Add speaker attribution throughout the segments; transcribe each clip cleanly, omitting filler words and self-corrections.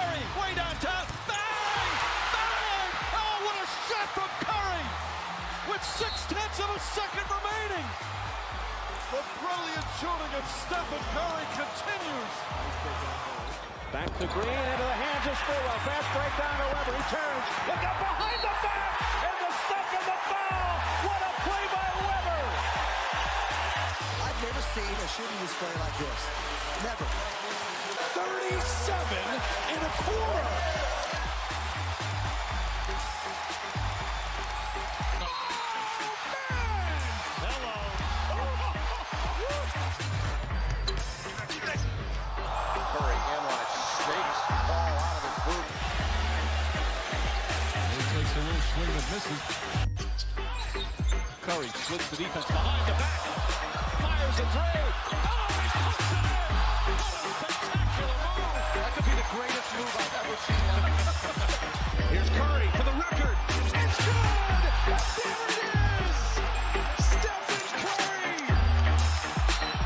Speaker 1: Curry, way downtown. Bang! Bang! Oh, what a shot from Curry! With 0.6 of a second remaining. The brilliant shooting of Steph and Curry continues.
Speaker 2: Back to Green, into the hands of Spurwell. Fast break down to Weber. He turns. Look up behind the back. And the step and the foul. What a play by Weber.
Speaker 3: I've never seen a shooting display like this. Never.
Speaker 1: 37 in a quarter.
Speaker 2: Curry analyzes, shakes the ball out of his boot.
Speaker 1: He takes a little swing and misses.
Speaker 2: Curry splits the defense behind the back. Fires a three.
Speaker 1: Oh, he puts it in. What a spectacular move.
Speaker 2: That could be the greatest move I've ever seen.
Speaker 1: Here's Curry for the record. It's good. There it is. Stephen Curry,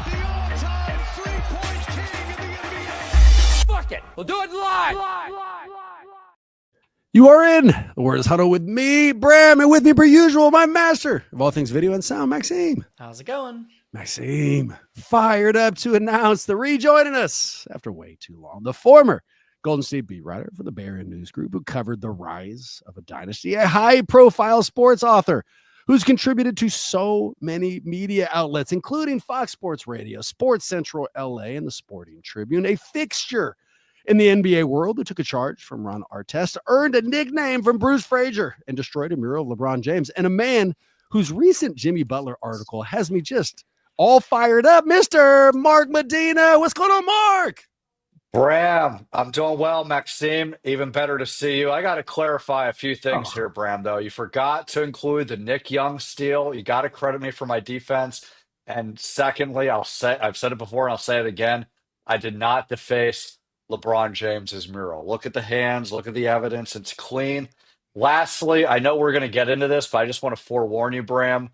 Speaker 1: the all-time three-point king in the NBA.
Speaker 2: Fuck it. We'll do it live.
Speaker 4: You are in the Warriors Huddle with me, Bram, and with me per usual, my master of all things video and sound, Maxime.
Speaker 5: How's it going?
Speaker 4: Maxime, fired up to announce the rejoining us after way too long. The former Golden State beat writer for the Barron News Group who covered the rise of a dynasty, a high-profile sports author who's contributed to so many media outlets, including Fox Sports Radio, Sports Central LA, and the Sporting Tribune, a fixture in the NBA world who took a charge from Ron Artest, earned a nickname from Bruce Frazier, and destroyed a mural of LeBron James, and a man whose recent Jimmy Butler article has me just all fired up, Mr. Mark Medina. What's going on, Mark?
Speaker 6: Bram, I'm doing well, Maxime. Even better to see you. I got to clarify a few things here, Bram, though. You forgot to include the Nick Young steal. You got to credit me for my defense. And secondly, I've said it before and I'll say it again. I did not deface LeBron James's mural. Look at the hands, look at the evidence. It's clean. Lastly, I know we're going to get into this, but I just want to forewarn you, Bram.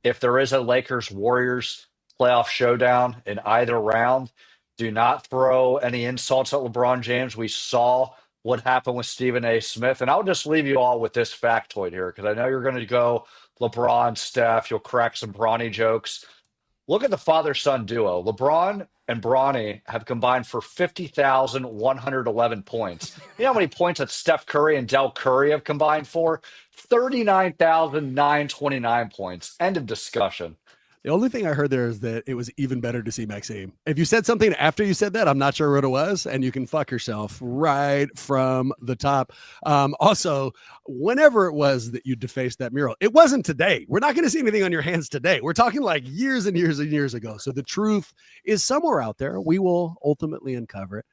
Speaker 6: If there is a Lakers-Warriors playoff showdown in either round, do not throw any insults at LeBron James. We saw what happened with Stephen A. Smith. And I'll just leave you all with this factoid here, because I know you're going to go LeBron, Steph. You'll crack some Bronny jokes. Look at the father-son duo. LeBron and Bronny have combined for 50,111 points. You know how many points that Steph Curry and Del Curry have combined for? 39,929 points. End of discussion.
Speaker 4: The only thing I heard there is that it was even better to see Maxime. If you said something after you said that, I'm not sure what it was, and you can fuck yourself right from the top. Also, whenever it was that you defaced that mural, it wasn't today. We're not going to see anything on your hands today. We're talking like years and years and years ago. So the truth is somewhere out there. We will ultimately uncover it.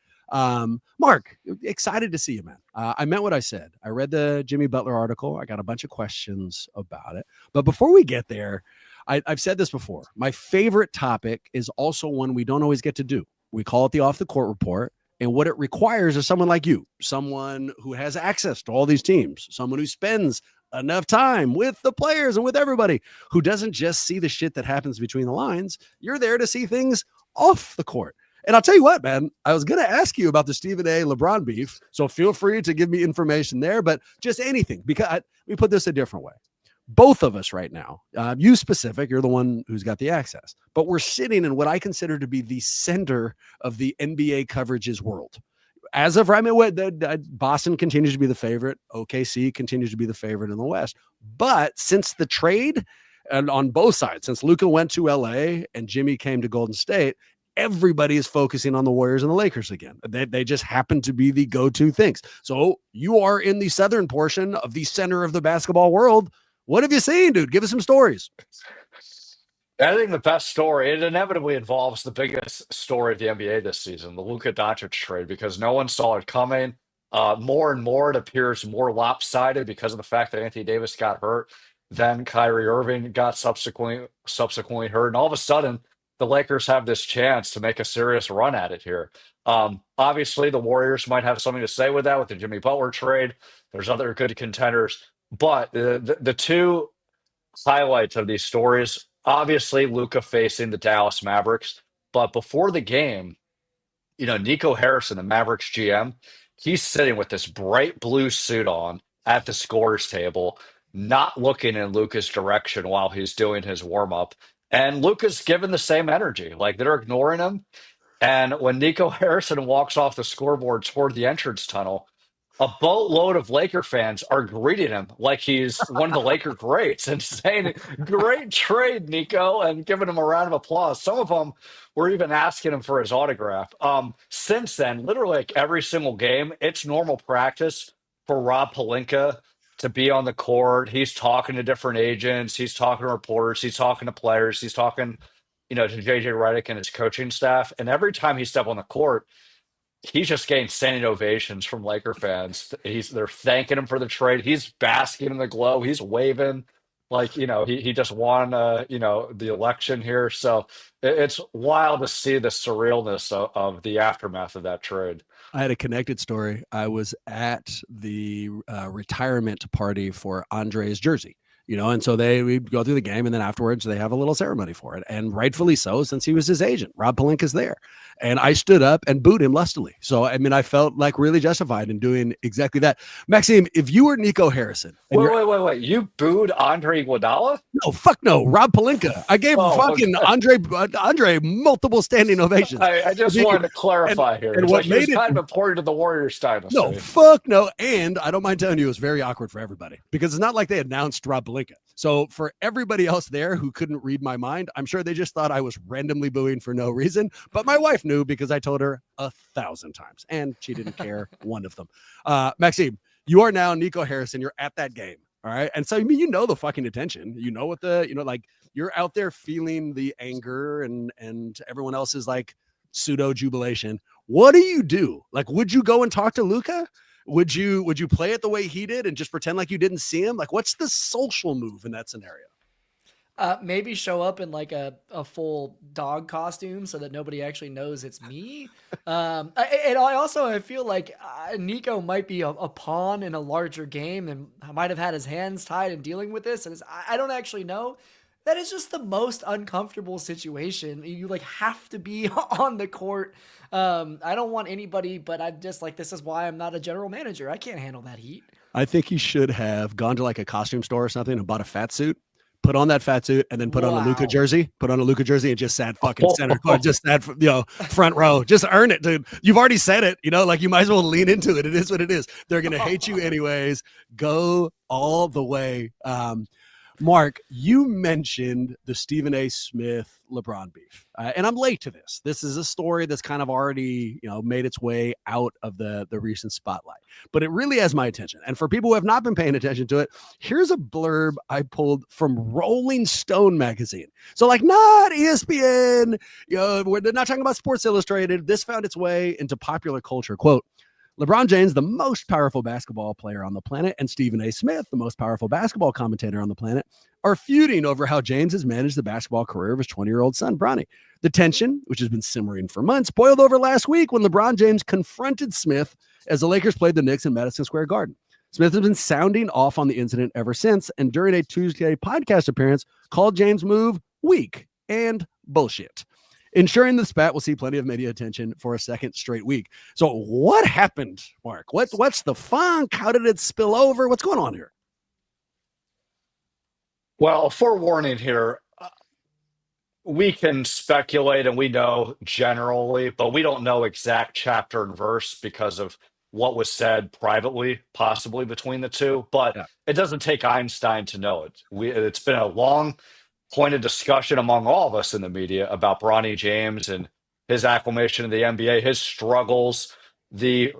Speaker 4: Mark, excited to see you, man. I meant what I said. I read the Jimmy Butler article. I got a bunch of questions about it. But before we get there, I've said this before. My favorite topic is also one we don't always get to do. We call it the off the court report. And what it requires is someone like you, someone who has access to all these teams, someone who spends enough time with the players and with everybody, who doesn't just see the shit that happens between the lines. You're there to see things off the court. And I'll tell you what, man, I was going to ask you about the Stephen A. LeBron beef. So feel free to give me information there, but just anything, because let me put this a different way. Both of us right now, you specific, you're the one who's got the access, but we're sitting in what I consider to be the center of the NBA coverage's world. As of right now, Boston continues to be the favorite. OKC continues to be the favorite in the West. But since the trade, and on both sides, since Luka went to LA and Jimmy came to Golden State, everybody is focusing on the Warriors and the Lakers again. They just happen to be the go-to things. So you are in the southern portion of the center of the basketball world. What have you seen, dude? Give us some stories.
Speaker 6: I think the best story, it inevitably involves the biggest story of the NBA this season, the Luka Doncic trade, because no one saw it coming. More and more, it appears more lopsided because of the fact that Anthony Davis got hurt. Then Kyrie Irving got subsequently hurt. And all of a sudden, the Lakers have this chance to make a serious run at it here. Obviously, the Warriors might have something to say with that, with the Jimmy Butler trade. There's other good contenders. But the two highlights of these stories, obviously Luka facing the Dallas Mavericks. But before the game, Nico Harrison, the Mavericks GM, He's sitting with this bright blue suit on at the scorer's table, not looking in Luka's direction while he's doing his warm up. And Luka's given the same energy. Like they're ignoring him. And when Nico Harrison walks off the scoreboard toward the entrance tunnel, a boatload of Laker fans are greeting him like he's one of the Laker greats and saying, "Great trade, Nico," and giving him a round of applause. Some of them were even asking him for his autograph. Since then, literally like every single game, it's normal practice for Rob Pelinka to be on the court. He's talking to different agents, he's talking to reporters, he's talking to players, he's talking, to JJ Redick and his coaching staff. And every time he steps on the court, he's just getting standing ovations from Laker fans. They're thanking him for the trade. He's basking in the glow. He's waving like, he just won the election here. So it's wild to see the surrealness of the aftermath of that trade.
Speaker 4: I had a connected story. I was at the retirement party for Andre's jersey, and so we go through the game, and then afterwards they have a little ceremony for it, and rightfully so, since he was his agent. Rob Pelinka's there, and I stood up and booed him lustily. So I mean, I felt like really justified in doing exactly that. Maxime, if you were Nico Harrison,
Speaker 6: wait, you booed Andre Iguodala?
Speaker 4: No, fuck no, Rob Pelinka. I gave fucking Andre multiple standing ovations.
Speaker 6: I just wanted to clarify here. And what made it kind of important to the Warriors dynasty.
Speaker 4: No, fuck no. And I don't mind telling you, it was very awkward for everybody because it's not like they announced Rob Pelinka. So for everybody else there who couldn't read my mind, I'm sure they just thought I was randomly booing for no reason. But my wife knew because I told her 1,000 times, and she didn't care one of them. Maxime, you are now Nico Harrison. You're at that game. All right. And so, the fucking attention, what you're out there feeling the anger and everyone else is like pseudo jubilation. What do you do? Like, would you go and talk to Luka? Would you play it the way he did and just pretend like you didn't see him? Like, what's the social move in that scenario?
Speaker 5: Maybe show up in like a full dog costume so that nobody actually knows it's me. I feel like Nico might be a pawn in a larger game and might have had his hands tied in dealing with this. And I don't actually know. That is just the most uncomfortable situation. You like have to be on the court. I don't want anybody, but I'm just like, this is why I'm not a general manager. I can't handle that heat.
Speaker 4: I think he should have gone to like a costume store or something and bought a fat suit. Put on that fat suit and then put on a Luka jersey. Put on a Luka jersey and just sat fucking center court, just sat front row. Just earn it, dude. You've already said it. Like you might as well lean into it. It is what it is. They're gonna hate you anyways. Go all the way. Mark, you mentioned the Stephen A. Smith LeBron beef, and I'm late to this. This is a story that's kind of already, made its way out of the recent spotlight, but it really has my attention. And for people who have not been paying attention to it, here's a blurb I pulled from Rolling Stone magazine. So, like, not ESPN. We're not talking about Sports Illustrated. This found its way into popular culture. Quote: LeBron James, the most powerful basketball player on the planet, and Stephen A. Smith, the most powerful basketball commentator on the planet, are feuding over how James has managed the basketball career of his 20-year-old son, Bronny. The tension, which has been simmering for months, boiled over last week when LeBron James confronted Smith as the Lakers played the Knicks in Madison Square Garden. Smith has been sounding off on the incident ever since, and during a Tuesday podcast appearance, called James' move weak and bullshit, ensuring the spat will see plenty of media attention for a second straight week. So what happened, Mark? What's the funk? How did it spill over? What's going on here?
Speaker 6: Well, forewarning here, we can speculate and we know generally, but we don't know exact chapter and verse because of what was said privately, possibly between the two. But It doesn't take Einstein to know it. It's been a long pointed discussion among all of us in the media about Bronny James and his acclimation to the NBA, his struggles, the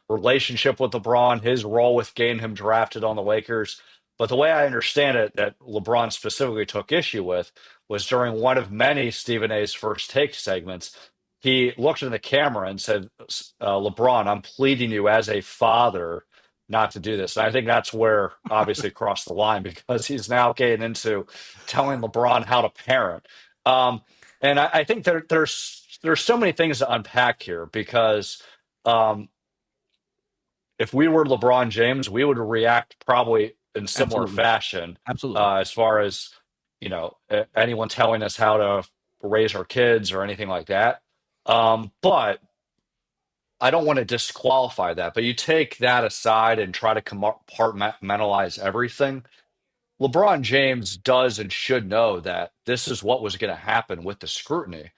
Speaker 6: relationship with LeBron, his role with getting him drafted on the Lakers. But the way I understand it, that LeBron specifically took issue with was during one of many Stephen A's first take segments. He looked in the camera and said, LeBron, I'm pleading you as a father not to do this. And I think that's where obviously crossed the line because he's now getting into telling LeBron how to parent. And I think there's so many things to unpack here because if we were LeBron James, we would react probably in similar fashion.
Speaker 4: Absolutely.
Speaker 6: As far as, anyone telling us how to raise our kids or anything like that. But I don't want to disqualify that, but you take that aside and try to compartmentalize everything. LeBron James does and should know that this is what was going to happen with the scrutiny,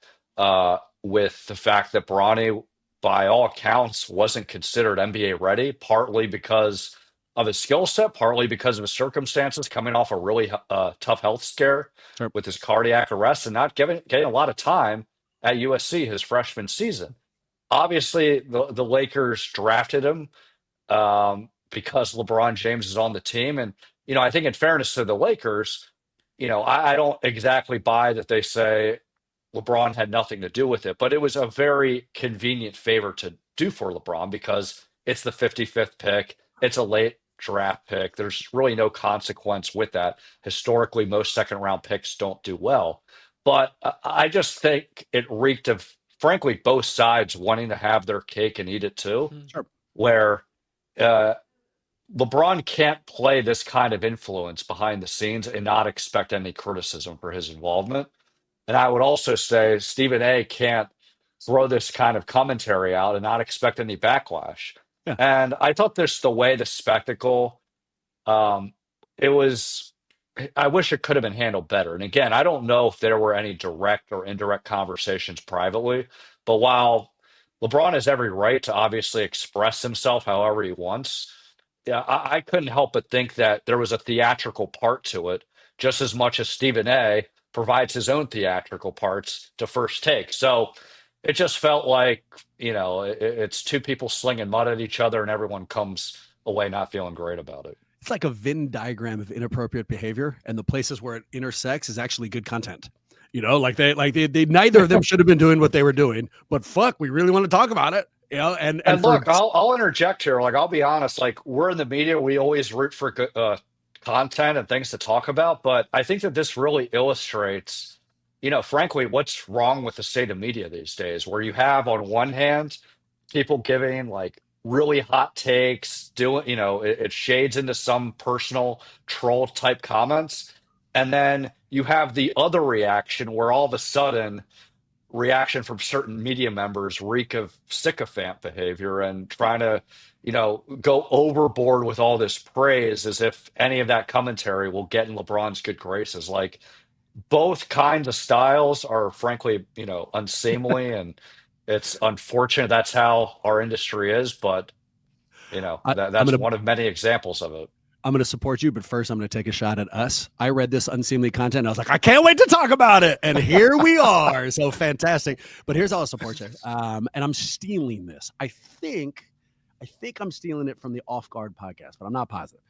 Speaker 6: with the fact that Bronny, by all accounts, wasn't considered NBA ready, partly because of his skill set, partly because of his circumstances, coming off a really tough health scare
Speaker 4: Sure.
Speaker 6: with his cardiac arrest and not getting a lot of time at USC his freshman season. Obviously, the Lakers drafted him because LeBron James is on the team. And, I think in fairness to the Lakers, I don't exactly buy that they say LeBron had nothing to do with it, but it was a very convenient favor to do for LeBron because it's the 55th pick. It's a late draft pick. There's really no consequence with that. Historically, most second round picks don't do well. But I just think it reeked of, frankly, both sides wanting to have their cake and eat it too,
Speaker 4: Sure.
Speaker 6: where uh, LeBron can't play this kind of influence behind the scenes and not expect any criticism for his involvement. And I would also say Stephen A can't throw this kind of commentary out and not expect any backlash.
Speaker 4: Yeah.
Speaker 6: And I thought this the way the spectacle, um, it was. I wish it could have been handled better. And again, I don't know if there were any direct or indirect conversations privately, but while LeBron has every right to obviously express himself however he wants, yeah, I couldn't help but think that there was a theatrical part to it, just as much as Stephen A provides his own theatrical parts to First Take. So it just felt like, it's two people slinging mud at each other and everyone comes away not feeling great about it.
Speaker 4: It's like a Venn diagram of inappropriate behavior, and the places where it intersects is actually good content. They neither of them should have been doing what they were doing, but fuck, we really want to talk about it.
Speaker 6: And look, I'll interject here. Like, I'll be honest. Like, we're in the media, we always root for content and things to talk about. But I think that this really illustrates, frankly, what's wrong with the state of media these days, where you have on one hand people giving like really hot takes, doing, it shades into some personal troll type comments, and then you have the other reaction where all of a sudden reaction from certain media members reek of sycophant behavior and trying to, go overboard with all this praise as if any of that commentary will get in LeBron's good graces. Like, both kinds of styles are frankly, unseemly, and it's unfortunate that's how our industry is, but that's one of many examples of it.
Speaker 4: I'm going to support you, but first I'm going to take a shot at us. I read this unseemly content. I was like, I can't wait to talk about it. And here we are. So fantastic. But here's how I'll support you. And I'm stealing this. I think I'm stealing it from the Off Guard podcast, but I'm not positive.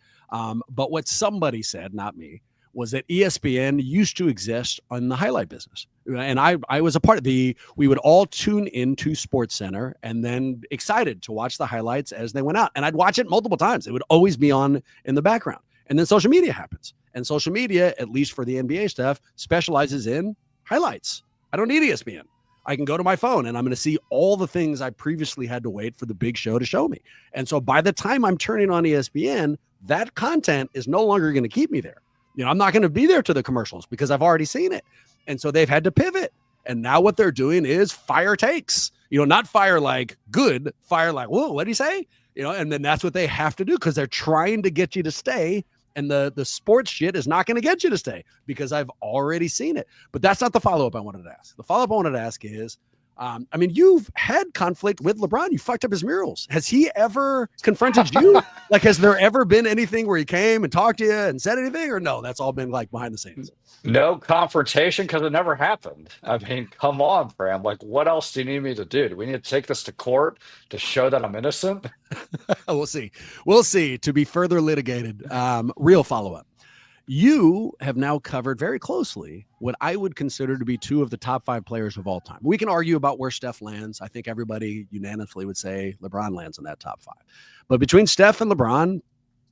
Speaker 4: But what somebody said, not me, was that ESPN used to exist on the highlight business. And I was a part of we would all tune into Sports Center and then excited to watch the highlights as they went out. And I'd watch it multiple times. It would always be on in the background. And then social media happens. And social media, at least for the NBA stuff, specializes in highlights. I don't need ESPN. I can go to my phone and I'm going to see all the things I previously had to wait for the big show to show me. And so by the time I'm turning on ESPN, that content is no longer going to keep me there. I'm not going to be there to the commercials because I've already seen it. And so they've had to pivot. And now what they're doing is fire takes, not fire like good, fire like, whoa, what did he say? And then that's what they have to do because they're trying to get you to stay. And the sports shit is not going to get you to stay because I've already seen it. But that's not the follow-up I wanted to ask. The follow-up I wanted to ask is, you've had conflict with LeBron. You fucked up his murals. Has he ever confronted you? Like, has there ever been anything where he came and talked to you and said anything, or no? That's all been like behind the scenes.
Speaker 6: No confrontation because it never happened. I mean, come on, Bram. Like, what else do you need me to do? Do we need to take this to court to show that I'm innocent?
Speaker 4: We'll see. We'll see. To be further litigated. Real follow-up. You have now covered very closely what I would consider to be two of the top 5 players of all time. We can argue about where Steph lands. I think everybody unanimously would say LeBron lands in that top 5. But between Steph and LeBron,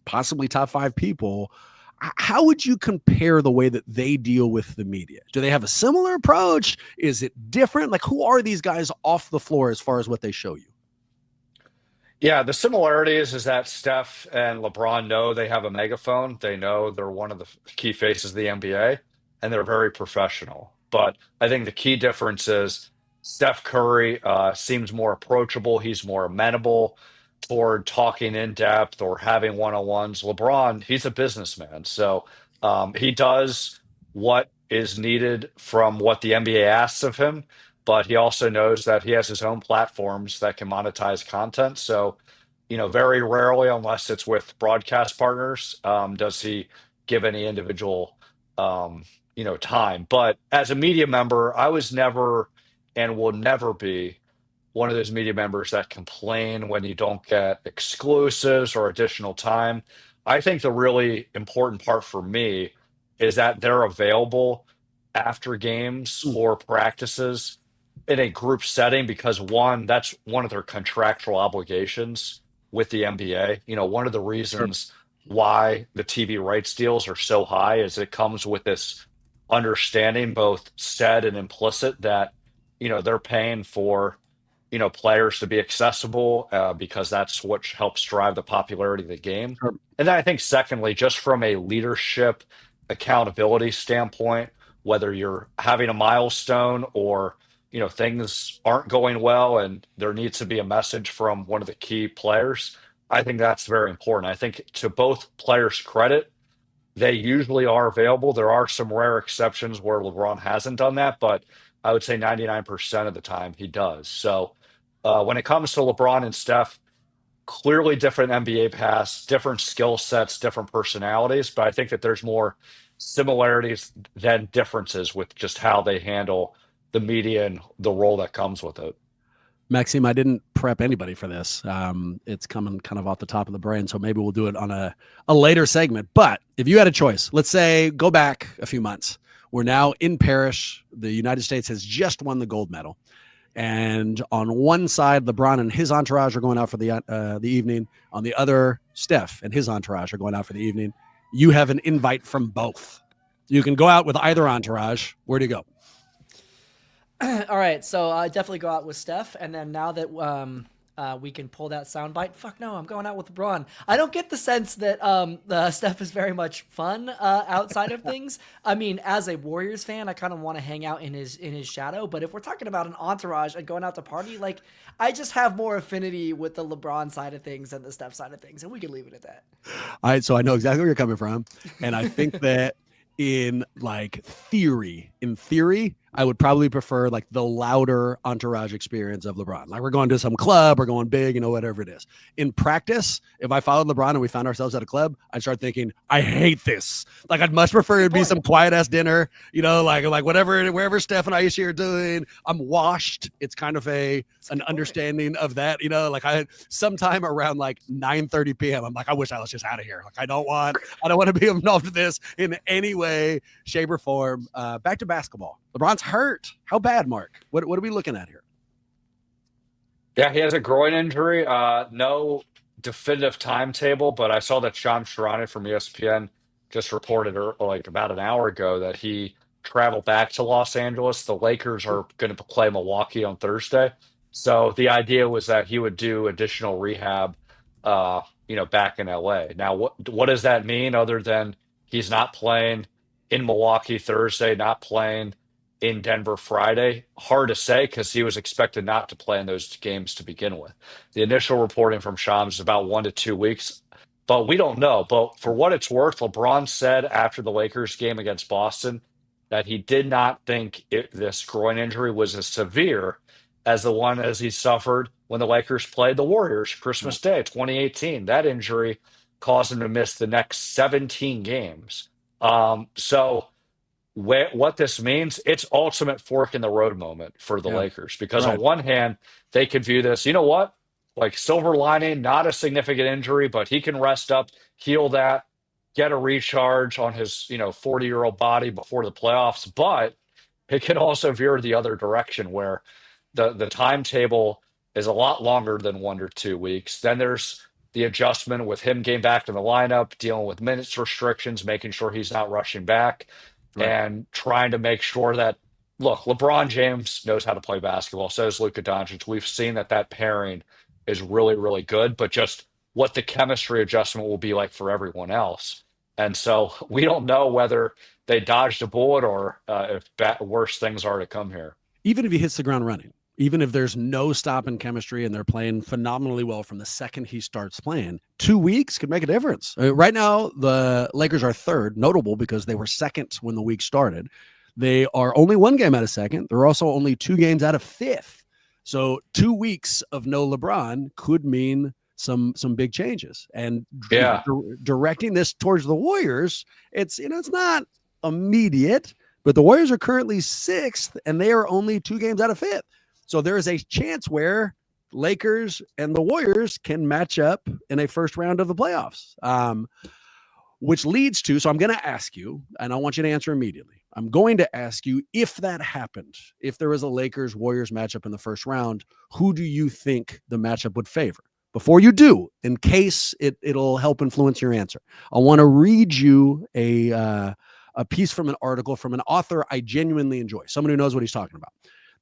Speaker 4: possibly top 5 people, how would you compare the way that they deal with the media? Do they have a similar approach? Is it different? Like, who are these guys off the floor as far as what they show you?
Speaker 6: Yeah, the similarities is that Steph and LeBron know they have a megaphone. They know they're one of the key faces of the NBA, and they're very professional. But I think the key difference is Steph Curry seems more approachable. He's more amenable toward talking in depth or having one-on-ones. LeBron, he's a businessman. So he does what is needed from what the NBA asks of him, but he also knows that he has his own platforms that can monetize content. So, very rarely, unless it's with broadcast partners, does he give any individual, time. But as a media member, I was never and will never be one of those media members that complain when you don't get exclusives or additional time. I think the really important part for me is that they're available after games or practices in a group setting because one, that's one of their contractual obligations with the NBA. One of the
Speaker 4: Sure.
Speaker 6: reasons why the TV rights deals are so high is it comes with this understanding, both said and implicit, that they're paying for players to be accessible because that's what helps drive the popularity of the game.
Speaker 4: Sure.
Speaker 6: And then I think secondly, just from a leadership accountability standpoint, whether you're having a milestone or things aren't going well and there needs to be a message from one of the key players, I think that's very important. I think to both players' credit, they usually are available. There are some rare exceptions where LeBron hasn't done that, but I would say 99% of the time he does. So when it comes to LeBron and Steph, clearly different NBA paths, different skill sets, different personalities, but I think that there's more similarities than differences with just how they handle the media and the role that comes with it.
Speaker 4: Maxime, I didn't prep anybody for this. It's coming kind of off the top of the brain, so maybe we'll do it on a later segment. But if you had a choice, let's say go back a few months. We're now in Paris. The United States has just won the gold medal. And on one side, LeBron and his entourage are going out for the evening. On the other, Steph and his entourage are going out for the evening. You have an invite from both. You can go out with either entourage. Where do you go?
Speaker 5: All right, so I definitely go out with Steph, and then now that we can pull that soundbite, fuck no, I'm going out with LeBron. I don't get the sense that Steph is very much fun outside of things. I mean, as a Warriors fan, I kind of want to hang out in his shadow. But if we're talking about an entourage and going out to party, like I just have more affinity with the LeBron side of things than the Steph side of things, and we can leave it at that.
Speaker 4: So I know exactly where you're coming from, and I think that in theory, I would probably prefer like the louder entourage experience of LeBron. Like we're going to some club, we're going big, whatever it is. In practice, if I followed LeBron and we found ourselves at a club, I'd start thinking, I hate this. Like I'd much prefer it be some quiet ass dinner, like whatever, wherever Steph and Aisha are doing, I'm washed. It's kind of an understanding of that, like I had sometime around like 9:30 p.m. I'm like, I wish I was just out of here. Like I don't want to be involved with this in any way, shape or form. Back to basketball. LeBron's hurt. How bad, Mark? What are we looking at here?
Speaker 6: Yeah, he has a groin injury. No definitive timetable, but I saw that Sham Sharani from ESPN just reported like about an hour ago that he traveled back to Los Angeles. The Lakers are going to play Milwaukee on Thursday. So the idea was that he would do additional rehab, back in LA. Now, what does that mean other than he's not playing in Milwaukee Thursday, not playing in Denver Friday? Hard to say because he was expected not to play in those games to begin with. The initial reporting from Shams is about 1 to 2 weeks, but we don't know. But for what it's worth, LeBron said after the Lakers game against Boston that he did not think this groin injury was as severe as the one as he suffered when the Lakers played the Warriors Christmas Day 2018. That injury caused him to miss the next 17 games. So what this means, it's ultimate fork in the road moment for the Lakers because on one hand, they could view this, you know what, like silver lining, not a significant injury, but he can rest up, heal that, get a recharge on his 40-year-old body before the playoffs. But it can also veer the other direction where the timetable is a lot longer than 1 or 2 weeks. Then there's the adjustment with him getting back to the lineup, dealing with minutes restrictions, making sure he's not rushing back. Right. And trying to make sure that, look, LeBron James knows how to play basketball. So does Luka Doncic. We've seen that pairing is really, really good, but just what the chemistry adjustment will be like for everyone else. And so we don't know whether they dodged a bullet or if worse things are to come here.
Speaker 4: Even if he hits the ground running, even if there's no stop in chemistry and they're playing phenomenally well from the second he starts playing, 2 weeks could make a difference. Right now, the Lakers are third, notable because they were second when the week started. They are only 1 game out of second. They're also only 2 games out of fifth. So 2 weeks of no LeBron could mean some big changes. And directing this towards the Warriors, it's not immediate, but the Warriors are currently 6th and they are only 2 games out of 5th. So there is a chance where Lakers and the Warriors can match up in a first round of the playoffs, which leads to, so I'm going to ask you, and I want you to answer immediately. I'm going to ask you, if that happened, if there was a Lakers-Warriors matchup in the first round, who do you think the matchup would favor? Before you do, in case it'll help influence your answer, I want to read you a piece from an article from an author I genuinely enjoy, someone who knows what he's talking about.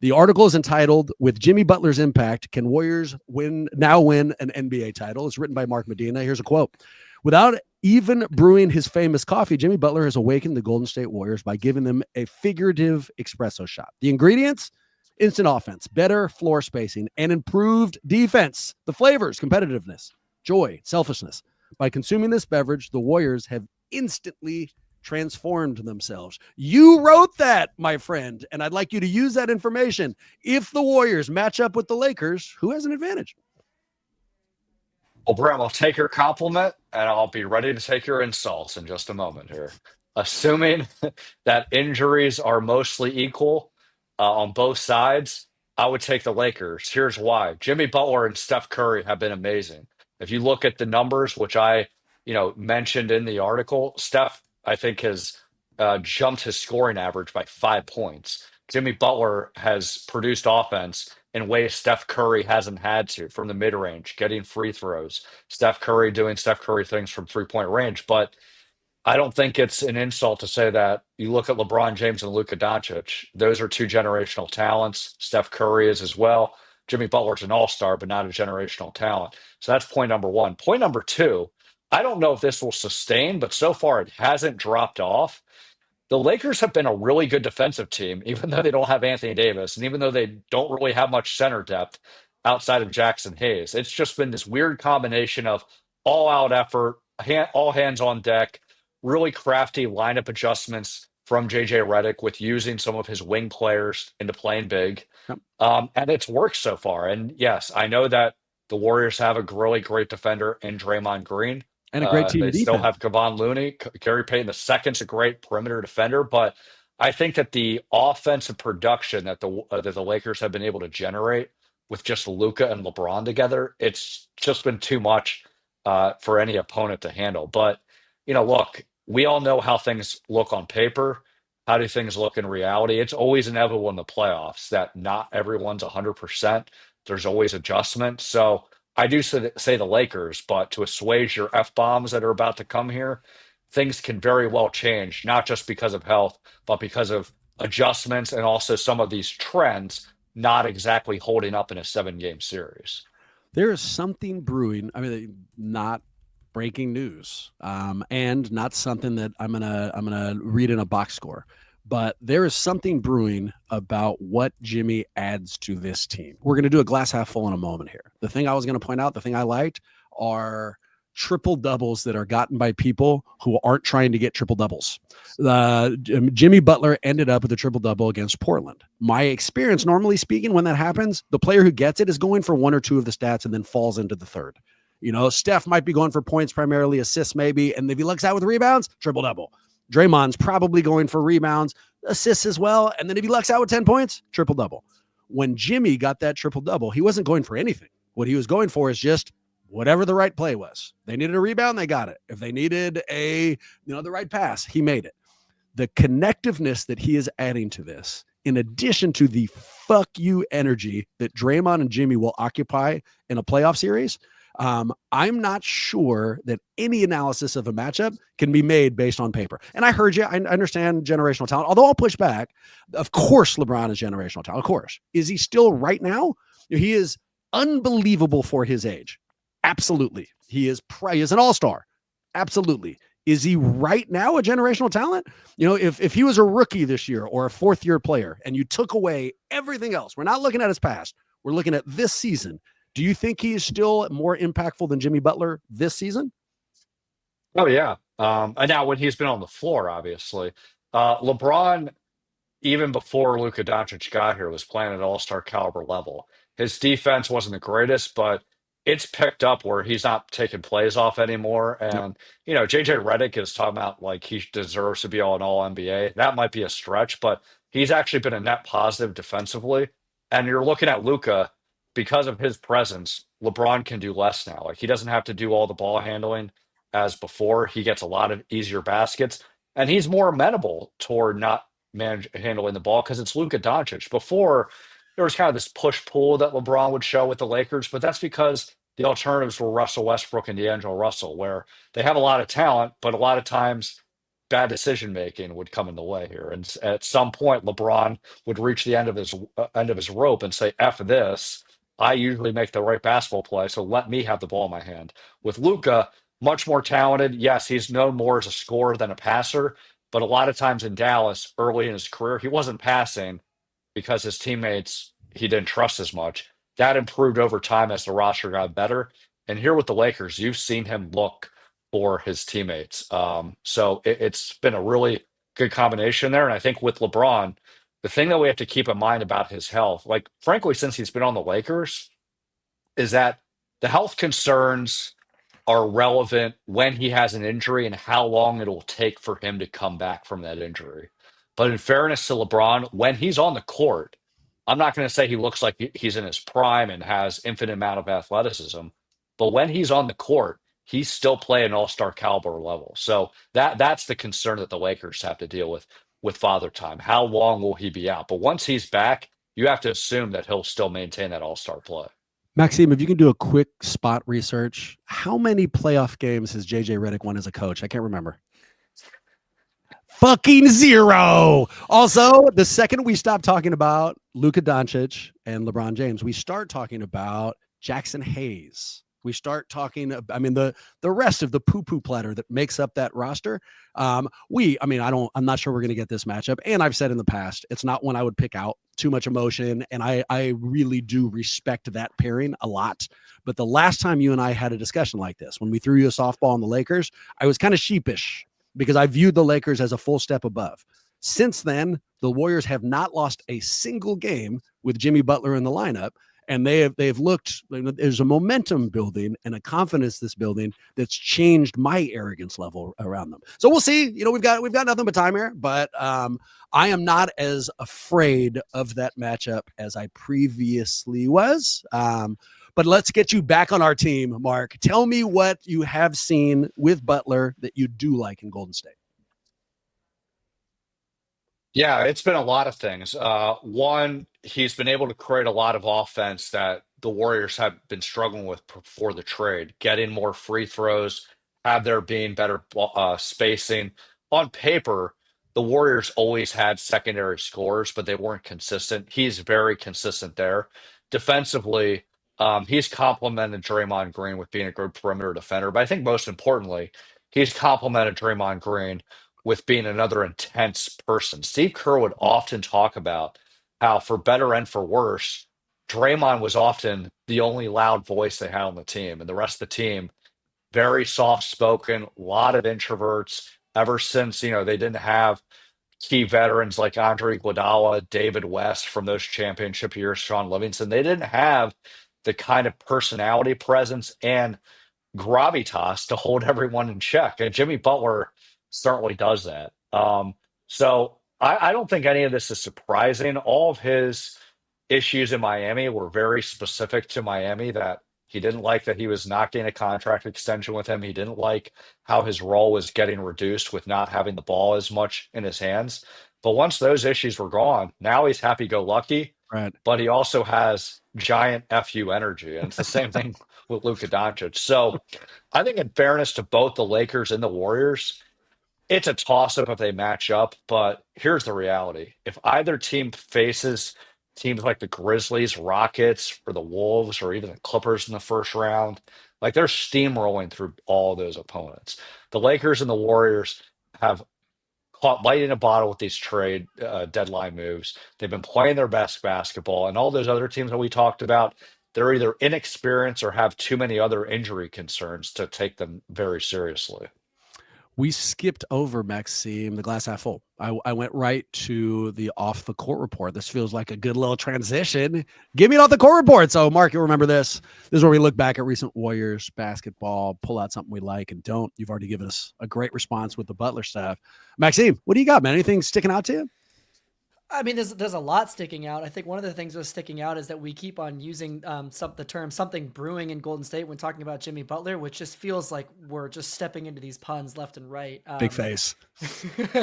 Speaker 4: The article is entitled, "With Jimmy Butler's Impact, Can Warriors Now Win an NBA Title?" It's written by Mark Medina. Here's a quote. "Without even brewing his famous coffee, Jimmy Butler has awakened the Golden State Warriors by giving them a figurative espresso shot. The ingredients? Instant offense, better floor spacing, and improved defense. The flavors, competitiveness, joy, selfishness. By consuming this beverage, the Warriors have instantly transformed themselves." You wrote that, my friend, and I'd like you to use that information. If the Warriors match up with the Lakers, who has an advantage?
Speaker 6: Well, Bram, I'll take your compliment and I'll be ready to take your insults in just a moment here. Assuming that injuries are mostly equal on both sides, I would take the Lakers. Here's why. Jimmy Butler and Steph Curry have been amazing. If you look at the numbers, which I mentioned in the article, Steph, I think, has jumped his scoring average by 5 points. Jimmy Butler has produced offense in ways Steph Curry hasn't had to, from the mid-range, getting free throws. Steph Curry doing Steph Curry things from three-point range. But I don't think it's an insult to say that you look at LeBron James and Luka Doncic. Those are 2 generational talents. Steph Curry is as well. Jimmy Butler's an all-star, but not a generational talent. So that's point number 1. Point number 2, I don't know if this will sustain, but so far it hasn't dropped off. The Lakers have been a really good defensive team, even though they don't have Anthony Davis, and even though they don't really have much center depth outside of Jackson Hayes. It's just been this weird combination of all-out effort, all hands on deck, really crafty lineup adjustments from JJ Redick with using some of his wing players into playing big.
Speaker 4: Yep.
Speaker 6: And it's worked so far. And yes, I know that the Warriors have a really great defender in Draymond Green.
Speaker 4: And a great team
Speaker 6: They
Speaker 4: defense.
Speaker 6: still have Kevon Looney. Gary Payton II's a great perimeter defender. But I think that the offensive production that the Lakers have been able to generate with just Luka and LeBron together, it's just been too much for any opponent to handle. But, look, we all know how things look on paper. How do things look in reality? It's always inevitable in the playoffs that not everyone's 100%. There's always adjustment. So I do say the Lakers, but to assuage your F-bombs that are about to come here, things can very well change, not just because of health, but because of adjustments and also some of these trends not exactly holding up in a 7-game series.
Speaker 4: There is something brewing. I mean, not breaking news, and not something that I'm gonna read in a box score. But there is something brewing about what Jimmy adds to this team. We're going to do a glass half full in a moment here. The thing I was going to point out, the thing I liked, are triple doubles that are gotten by people who aren't trying to get triple doubles. Jimmy Butler ended up with a triple double against Portland. My experience, normally speaking, when that happens, the player who gets it is going for 1 or 2 of the stats and then falls into the third. Steph might be going for points primarily, assists maybe, and if he looks out with rebounds, triple double. Draymond's probably going for rebounds, assists as well. And then if he lucks out with 10 points, triple double. When Jimmy got that triple double, he wasn't going for anything. What he was going for is just whatever the right play was. They needed a rebound, they got it. If they needed the right pass, he made it. The connectiveness that he is adding to this, in addition to the fuck you energy that Draymond and Jimmy will occupy in a playoff series, I'm not sure that any analysis of a matchup can be made based on paper. And I heard you. I understand generational talent, although I'll push back. Of course, LeBron is generational talent. Of course. Is he still right now? He is unbelievable for his age. Absolutely. He is an all-star. Absolutely. Is he right now a generational talent? If he was a rookie this year or a fourth-year player and you took away everything else, we're not looking at his past. We're looking at this season. Do you think he is still more impactful than Jimmy Butler this season?
Speaker 6: Oh yeah. And now when he's been on the floor, obviously, LeBron, even before Luka Doncic got here, was playing at all-star caliber level. His defense wasn't the greatest, but it's picked up where he's not taking plays off anymore.
Speaker 4: Yep.
Speaker 6: And JJ Redick is talking about like he deserves to be an All NBA. That might be a stretch, but he's actually been a net positive defensively. And you're looking at Luka because of his presence. LeBron can do less now. Like he doesn't have to do all the ball handling as before. He gets a lot of easier baskets, and he's more amenable toward not handling the ball because it's Luka Doncic. Before, there was kind of this push pull that LeBron would show with the Lakers, but that's because the alternatives were Russell Westbrook and D'Angelo Russell, where they have a lot of talent, but a lot of times bad decision making would come in the way here. And at some point, LeBron would reach the end of his rope and say, "F this. I usually make the right basketball play, so let me have the ball in my hand." With Luka, much more talented. Yes, he's known more as a scorer than a passer, but a lot of times in Dallas, early in his career, he wasn't passing because his teammates he didn't trust as much. That improved over time as the roster got better. And here with the Lakers, you've seen him look for his teammates. So it's been a really good combination there. And I think with LeBron, the thing that we have to keep in mind about his health, like frankly, since he's been on the Lakers, is that the health concerns are relevant when he has an injury and how long it'll take for him to come back from that injury. But in fairness to LeBron, when he's on the court, I'm not going to say he looks like he's in his prime and has infinite amount of athleticism, but when he's on the court, he's still playing all-star caliber level. So that's the concern that the Lakers have to deal with Father Time. How long will he be out? But once he's back, you have to assume that he'll still maintain that all-star play.
Speaker 4: Maxime, if you can do a quick spot research, how many playoff games has JJ Redick won as a coach? I can't remember. Fucking zero. Also, the second we stop talking about Luka Doncic and LeBron James, we start talking about Jackson Hayes. We start talking, the rest of the poo-poo platter that makes up that roster. I'm not sure we're going to get this matchup. And I've said in the past, it's not one I would pick out. Too much emotion. And I really do respect that pairing a lot. But the last time you and I had a discussion like this, when we threw you a softball on the Lakers, I was kind of sheepish because I viewed the Lakers as a full step above. Since then, the Warriors have not lost a single game with Jimmy Butler in the lineup. And they've looked, there's a momentum building and a confidence this building that's changed my arrogance level around them. So we'll see. We've got nothing but time here, but I am not as afraid of that matchup as I previously was. But let's get you back on our team, Mark. Tell me what you have seen with Butler that you do like in Golden State.
Speaker 6: Yeah, it's been a lot of things. One, he's been able to create a lot of offense that the Warriors have been struggling with before the trade, getting more free throws, have there being better spacing. On paper, the Warriors always had secondary scores, but they weren't consistent. He's very consistent there. Defensively, he's complemented Draymond Green with being a good perimeter defender. But I think most importantly, he's complemented Draymond Green with being another intense person. Steve Kerr would often talk about how, for better and for worse, Draymond was often the only loud voice they had on the team, and the rest of the team very soft spoken, a lot of introverts. Ever since they didn't have key veterans like Andre Iguodala, David West from those championship years, Sean Livingston, they didn't have the kind of personality, presence, and gravitas to hold everyone in check. And Jimmy Butler certainly does that. So I don't think any of this is surprising. All of his issues in Miami were very specific to Miami, that he didn't like that he was not getting a contract extension with him. He didn't like how his role was getting reduced with not having the ball as much in his hands. But once those issues were gone, now he's happy-go-lucky.
Speaker 4: Right.
Speaker 6: But he also has giant FU energy. And it's the same thing with Luka Doncic. So I think in fairness to both the Lakers and the Warriors, it's a toss-up if they match up. But here's the reality. If either team faces teams like the Grizzlies, Rockets, or the Wolves, or even the Clippers in the first round. Like they're steamrolling through all those opponents. The Lakers and the Warriors have caught light in a bottle with these trade deadline moves. They've been playing their best basketball, and all those other teams that we talked about, they're either inexperienced or have too many other injury concerns to take them very seriously.
Speaker 4: We skipped over, Maxime, the glass half full. I went right to the off the court report. This feels like a good little transition. Give me an off the court report. So, Mark, you'll remember this. This is where we look back at recent Warriors basketball, pull out something we like and don't. You've already given us a great response with the Butler stuff. Maxime, what do you got, man? Anything sticking out to you?
Speaker 5: I mean, there's a lot sticking out. I think one of the things that's sticking out is that we keep on using the term "something brewing" in Golden State when talking about Jimmy Butler, which just feels like we're just stepping into these puns left and right.
Speaker 4: Big face.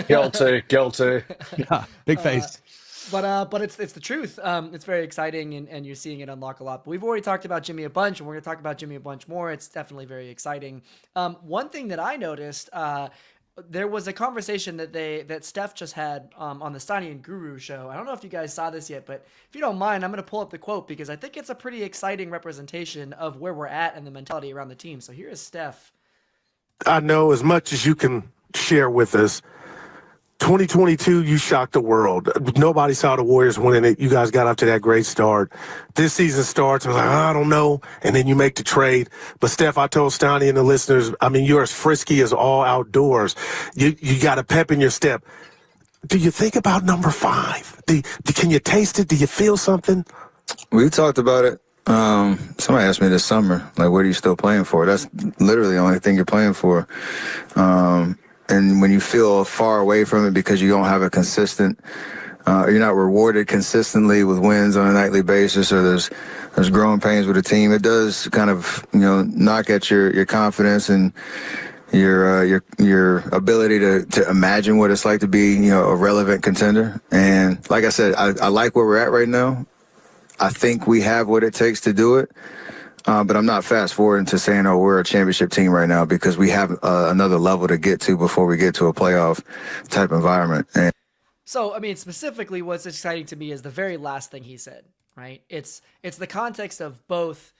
Speaker 6: Guilty.
Speaker 4: Yeah, big face.
Speaker 5: But it's the truth. It's very exciting, and you're seeing it unlock a lot. But we've already talked about Jimmy a bunch, and we're going to talk about Jimmy a bunch more. It's definitely very exciting. One thing that I noticed. There was a conversation that Steph just had on the Steiny and Guru show. I don't know if you guys saw this yet, but if you don't mind, I'm going to pull up the quote because I think it's a pretty exciting representation of where we're at and the mentality around the team. So here is Steph.
Speaker 7: I know as much as you can share with us. 2022, you shocked the world. Nobody saw the Warriors winning it. You guys got up to that great start. This season starts, I was like, I don't know. And then you make the trade. But, Steph, I told Stoney and the listeners, I mean, you're as frisky as all outdoors. You got a pep in your step. Do you think about number 5? Can you taste it? Do you feel something?
Speaker 8: We talked about it. Somebody asked me this summer, like, what are you still playing for? That's literally the only thing you're playing for. And when you feel far away from it because you don't have a consistent, you're not rewarded consistently with wins on a nightly basis, or there's growing pains with the team, it does kind of, knock at your confidence and your ability to imagine what it's like to be, a relevant contender. And like I said, I like where we're at right now. I think we have what it takes to do it. But I'm not fast forwarding to saying, oh, we're a championship team right now, because we have another level to get to before we get to a playoff type environment.
Speaker 5: So, I mean, specifically what's exciting to me is the very last thing he said, right? It's the context of both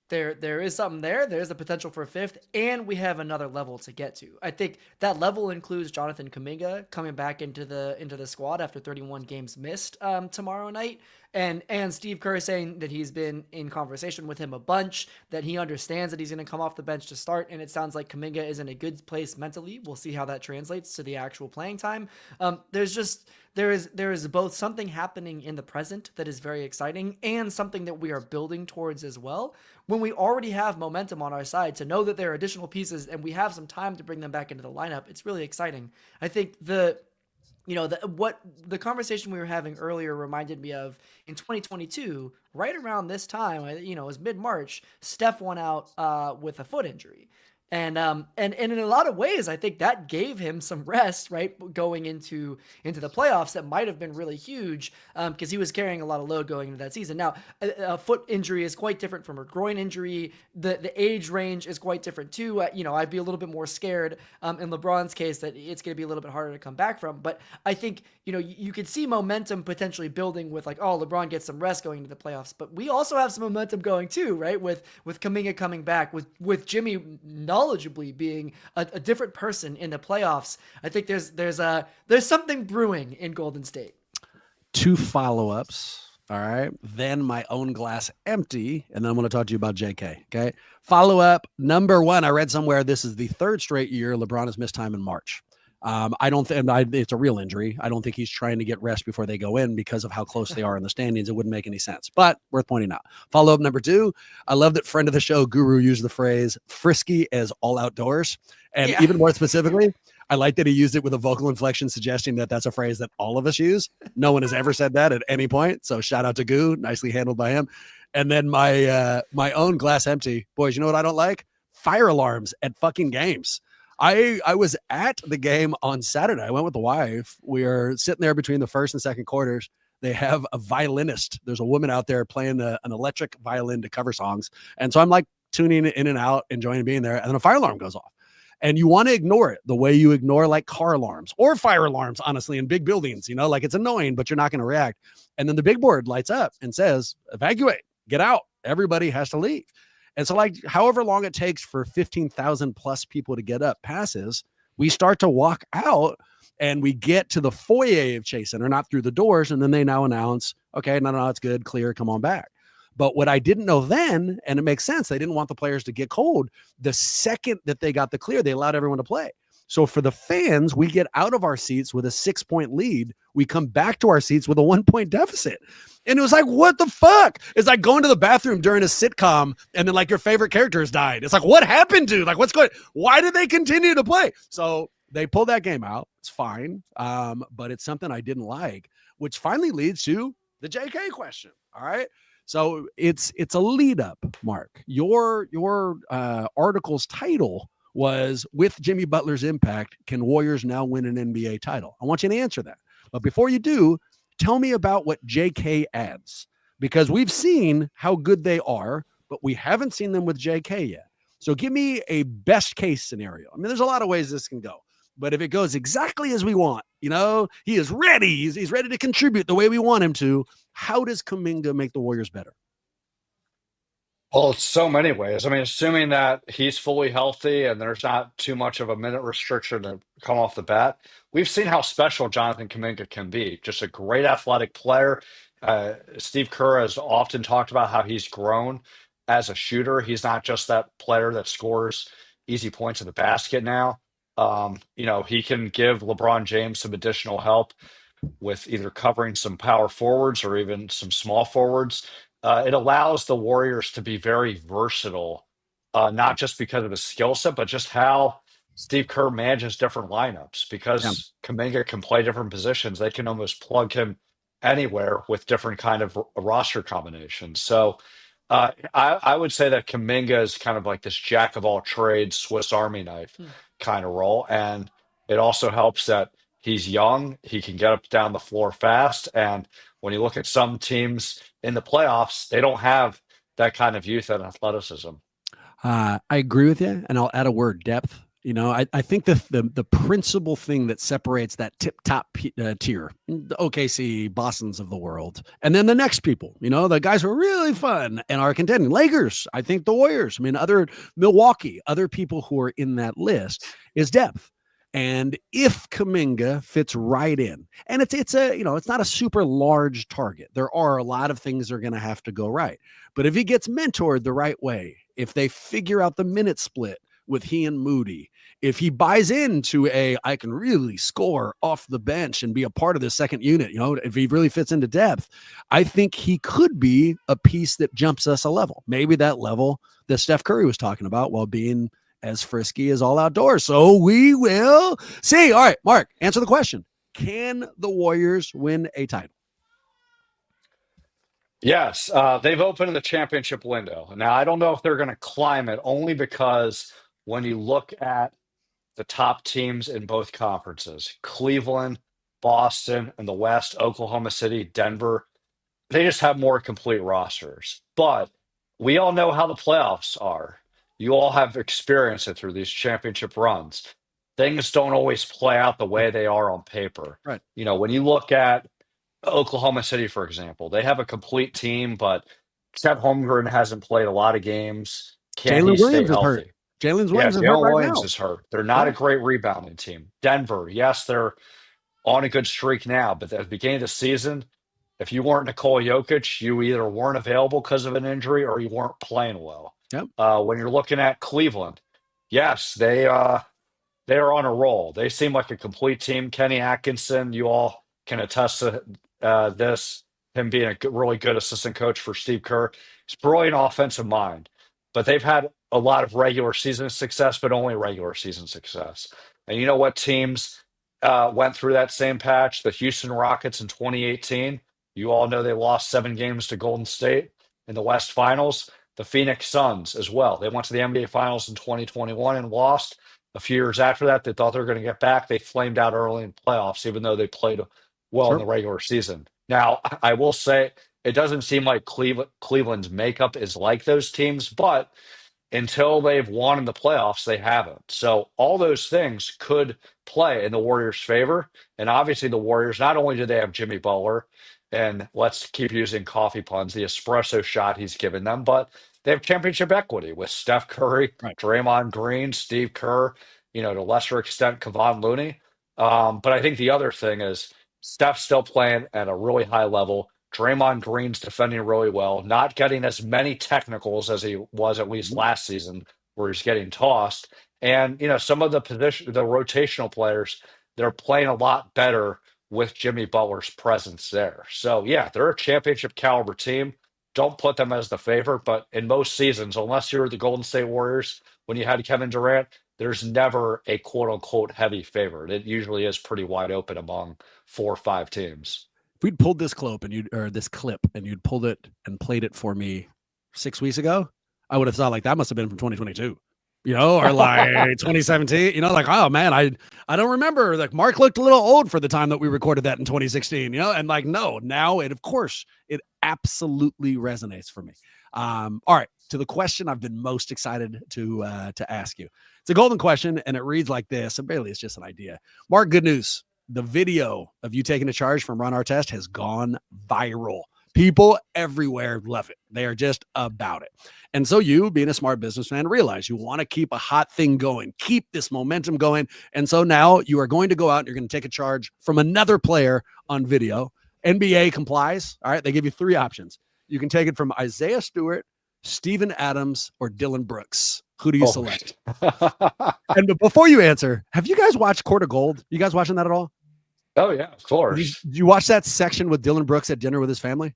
Speaker 5: there is something there, there's the potential for a fifth, and we have another level to get to. I think that level includes Jonathan Kuminga coming back into the squad after 31 games missed tomorrow night. And Steve Kerr saying that he's been in conversation with him a bunch, that he understands that he's going to come off the bench to start, and it sounds like Kuminga is in a good place mentally. We'll see how that translates to the actual playing time. There is both something happening in the present that is very exciting and something that we are building towards as well. When we already have momentum on our side, to know that there are additional pieces and we have some time to bring them back into the lineup, it's really exciting. I think what the conversation we were having earlier reminded me of in 2022, right around this time, it was mid-March, Steph went out with a foot injury. And in a lot of ways, I think that gave him some rest, right, going into the playoffs. That might have been really huge because he was carrying a lot of load going into that season. Now, a foot injury is quite different from a groin injury. The age range is quite different too. I'd be a little bit more scared in LeBron's case that it's going to be a little bit harder to come back from. But I think you could see momentum potentially building with LeBron gets some rest going into the playoffs. But we also have some momentum going too, right? With Kuminga coming back, with Jimmy knowledgeably being a different person in the playoffs. I think there's something brewing in Golden State.
Speaker 4: 2 follow-ups. All right. Then my own glass empty. And then I'm going to talk to you about JK. Okay. Follow-up number 1. I read somewhere this is the 3rd straight year LeBron has missed time in March. I don't think it's a real injury. I don't think he's trying to get rest before they go in because of how close they are in the standings. It wouldn't make any sense, but worth pointing out. Follow up number 2. I love that friend of the show, Guru, used the phrase frisky as all outdoors. And even more specifically, I like that he used it with a vocal inflection, suggesting that that's a phrase that all of us use. No one has ever said that at any point. So shout out to Goo, nicely handled by him. And then my own glass empty. Boys, you know what I don't like? Fire alarms at fucking games. I was at the game on Saturday. I went with the wife. We are sitting there between the first and second quarters. They have a violinist. There's a woman out there playing an electric violin to cover songs. And so I'm like tuning in and out, enjoying being there. And then a fire alarm goes off. And you want to ignore it the way you ignore like car alarms or fire alarms, honestly, in big buildings, like it's annoying, but you're not going to react. And then the big board lights up and says, evacuate, get out. Everybody has to leave. And so like however long it takes for 15,000 plus people to get up passes, we start to walk out and we get to the foyer of Chase Center, not through the doors. And then they now announce, okay, no, it's good, clear, come on back. But what I didn't know then, and it makes sense, they didn't want the players to get cold. The second that they got the clear, they allowed everyone to play. So for the fans, we get out of our seats with a 6-point lead. We come back to our seats with a 1-point deficit. And it was like, what the fuck? It's like going to the bathroom during a sitcom and then like your favorite character has died. It's like, what happened, dude? Like, what's going on? Why did they continue to play? So they pulled that game out. It's fine. But it's something I didn't like, which finally leads to the JK question. All right. So it's a lead up, Mark. Your article's title was with Jimmy Butler's impact, can Warriors now win an NBA title? I want you to answer that. But before you do, tell me about what JK adds, because we've seen how good they are, but we haven't seen them with JK yet. So give me a best case scenario. I mean, there's a lot of ways this can go, but if it goes exactly as we want, he is ready. He's ready to contribute the way we want him to. How does Kuminga make the Warriors better?
Speaker 6: Well, it's so many ways. I mean, assuming that he's fully healthy and there's not too much of a minute restriction to come off the bat, we've seen how special Jonathan Kuminga can be. Just a great athletic player. Steve Kerr has often talked about how he's grown as a shooter. He's not just that player that scores easy points in the basket now. He can give LeBron James some additional help with either covering some power forwards or even some small forwards. It allows the Warriors to be very versatile, not just because of his skill set, but just how Steve Kerr manages different lineups. Because Kuminga can play different positions, they can almost plug him anywhere with different kind of roster combinations. So I would say that Kuminga is kind of like this jack of all trades, Swiss Army knife kind of role. And it also helps that he's young, he can get up down the floor fast. And when you look at some teams in the playoffs, they don't have that kind of youth and athleticism.
Speaker 4: I agree with you, and I'll add a word: depth. I think the principal thing that separates that tip-top tier, the OKC, Boston's of the world, and then the next people, the guys who are really fun and are contending, Lakers, I think the Warriors, other Milwaukee, other people who are in that list, is depth. And if Kuminga fits right in, and it's not a super large target. There are a lot of things that are going to have to go right. But if he gets mentored the right way, if they figure out the minute split with he and Moody, if he buys into I can really score off the bench and be a part of the second unit, if he really fits into depth, I think he could be a piece that jumps us a level. Maybe that level that Steph Curry was talking about while being as frisky as all outdoors. So we will see. All right, Mark, answer the question. Can the Warriors win a title?
Speaker 6: Yes, they've opened the championship window. Now, I don't know if they're going to climb it, only because when you look at the top teams in both conferences, Cleveland, Boston, and the West, Oklahoma City, Denver, they just have more complete rosters. But we all know how the playoffs are. You all have experienced it through these championship runs. Things don't always play out the way they are on paper.
Speaker 4: Right.
Speaker 6: When you look at Oklahoma City, for example, they have a complete team, but Chet Holmgren hasn't played a lot of games. Can he
Speaker 4: Jalen
Speaker 6: stay
Speaker 4: Williams is hurt.
Speaker 6: healthy?
Speaker 4: Jalen
Speaker 6: Yeah,
Speaker 4: Williams is hurt
Speaker 6: Jalen
Speaker 4: right
Speaker 6: Williams
Speaker 4: now.
Speaker 6: is hurt. They're not a great rebounding team. Denver, yes, they're on a good streak now, but at the beginning of the season, if you weren't Nikola Jokic, you either weren't available because of an injury or you weren't playing well.
Speaker 4: Yep.
Speaker 6: When you're looking at Cleveland, yes, they are on a roll. They seem like a complete team. Kenny Atkinson, you all can attest to this, him being a really good assistant coach for Steve Kerr. He's brilliant offensive mind, but they've had a lot of regular season success, but only regular season success. And you know what teams went through that same patch? The Houston Rockets in 2018. You all know they lost 7 games to Golden State in the West Finals. The Phoenix Suns as well. They went to the NBA Finals in 2021 and lost. A few years after that, they thought they were going to get back. They flamed out early in playoffs, even though they played well in the regular season. Now, I will say it doesn't seem like Cleveland's makeup is like those teams, but until they've won in the playoffs, they haven't. So all those things could play in the Warriors' favor. And obviously, the Warriors, not only do they have Jimmy Butler, and let's keep using coffee puns, the espresso shot he's given them, but they have championship equity with Steph Curry,
Speaker 4: Right.
Speaker 6: Draymond Green, Steve Kerr, to a lesser extent, Kevon Looney. But I think the other thing is Steph's still playing at a really high level. Draymond Green's defending really well, not getting as many technicals as he was at least last season, where he's getting tossed. And some of the rotational players, they're playing a lot better with Jimmy Butler's presence there. So yeah, they're a championship caliber team. Don't put them as the favorite, but in most seasons, unless you're the Golden State Warriors, when you had Kevin Durant, there's never a quote unquote heavy favorite. It usually is pretty wide open among 4 or 5 teams.
Speaker 4: If we'd pulled this clip and you'd pulled it and played it for me 6 weeks ago, I would have thought like that must have been from 2022, or like 2017, like, oh man, I don't remember. Like Mark looked a little old for the time that we recorded that in 2016, and like, no, now it absolutely resonates for me. All right, to the question I've been most excited to ask you. It's a golden question, and it reads like this, and barely it's just an idea. Mark, good news. The video of you taking a charge from Ron Artest has gone viral. People everywhere love it. They are just about it. And so you, being a smart businessman, realize you want to keep a hot thing going, keep this momentum going. And so now you are going to go out and you're going to take a charge from another player on video. NBA complies. All right. They give you 3 options. You can take it from Isaiah Stewart, Steven Adams, or Dylan Brooks. Who do you select? And before you answer, have you guys watched Court of Gold? You guys watching that at all?
Speaker 6: Oh, yeah, of course.
Speaker 4: Did you watch that section with Dylan Brooks at dinner with his family?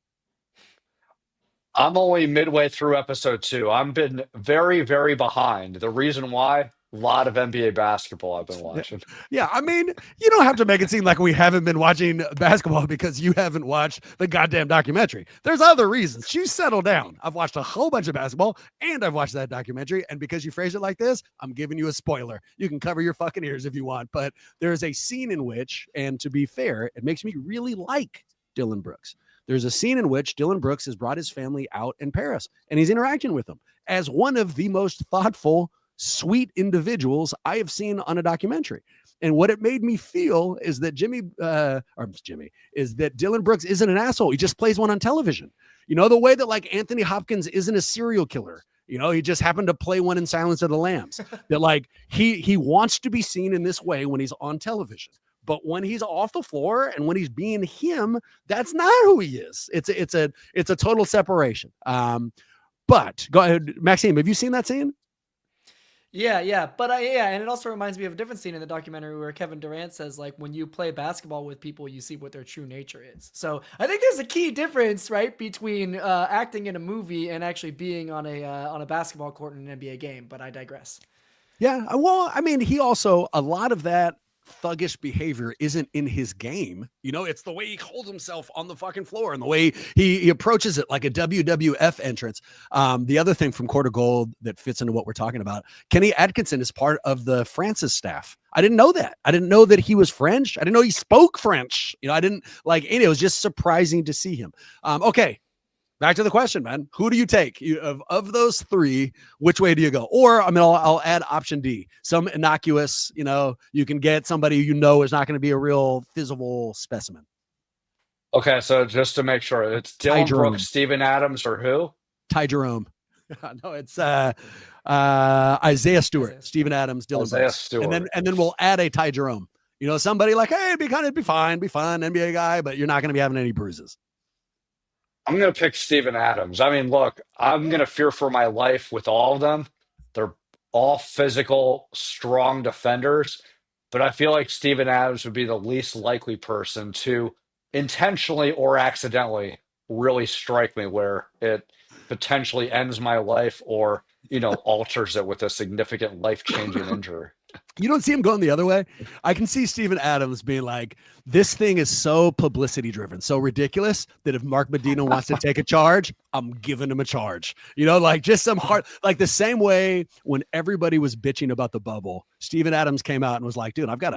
Speaker 6: I'm only midway through episode 2. I've been very, very behind. The reason why, a lot of NBA basketball I've been watching.
Speaker 4: Yeah, I mean, you don't have to make it seem like we haven't been watching basketball because you haven't watched the goddamn documentary. There's other reasons. You settle down. I've watched a whole bunch of basketball and I've watched that documentary. And because you phrase it like this, I'm giving you a spoiler. You can cover your fucking ears if you want. But there's a scene in which, and to be fair, it makes me really like Dylan Brooks. There's a scene in which Dylan Brooks has brought his family out in Paris and he's interacting with them as one of the most thoughtful, sweet individuals I have seen on a documentary. And what it made me feel is that is that Dylan Brooks isn't an asshole. He just plays one on television. The way that like Anthony Hopkins isn't a serial killer. He just happened to play one in Silence of the Lambs. That like he wants to be seen in this way when he's on television. But when he's off the floor and when he's being him, that's not who he is. It's a total separation. But go ahead, Maxime, have you seen that scene?
Speaker 5: Yeah. But and it also reminds me of a different scene in the documentary where Kevin Durant says, like, when you play basketball with people, you see what their true nature is. So I think there's a key difference, right, between acting in a movie and actually being on a basketball court in an NBA game. But I digress. Yeah.
Speaker 4: Well, I mean, he also, a lot of that thuggish behavior isn't in his game. It's the way he holds himself on the fucking floor and the way he approaches it like a WWF entrance. The other thing from Court of Gold that fits into what we're talking about, Kenny Atkinson is part of the Francis staff. I didn't know that. I didn't know that he was French. I didn't know he spoke French. I didn't like, and it was just surprising to see him. Okay. Back to the question, man. Who do you take? Of those 3, which way do you go? Or, I mean, I'll add option D. Some innocuous, you can get somebody is not going to be a real physical specimen.
Speaker 6: Okay, so just to make sure, it's Dylan Brooks, Steven Adams, or who?
Speaker 4: Ty Jerome. No, it's Isaiah Stewart, Steven Adams, Dylan Brooks.
Speaker 6: Stewart.
Speaker 4: And then we'll add a Ty Jerome. Somebody like, hey, it'd be fun, NBA guy, but you're not going to be having any bruises.
Speaker 6: I'm going to pick Steven Adams. I mean, look, I'm going to fear for my life with all of them. They're all physical, strong defenders, but I feel like Steven Adams would be the least likely person to intentionally or accidentally really strike me where it potentially ends my life or, alters it with a significant life-changing injury.
Speaker 4: You don't see him going the other way. I can see Steven Adams being like, this thing is so publicity driven, so ridiculous that if Mark Medina wants to take a charge, I'm giving him a charge. Like just some hard, like the same way when everybody was bitching about the bubble, Steven Adams came out and was like, dude, I've got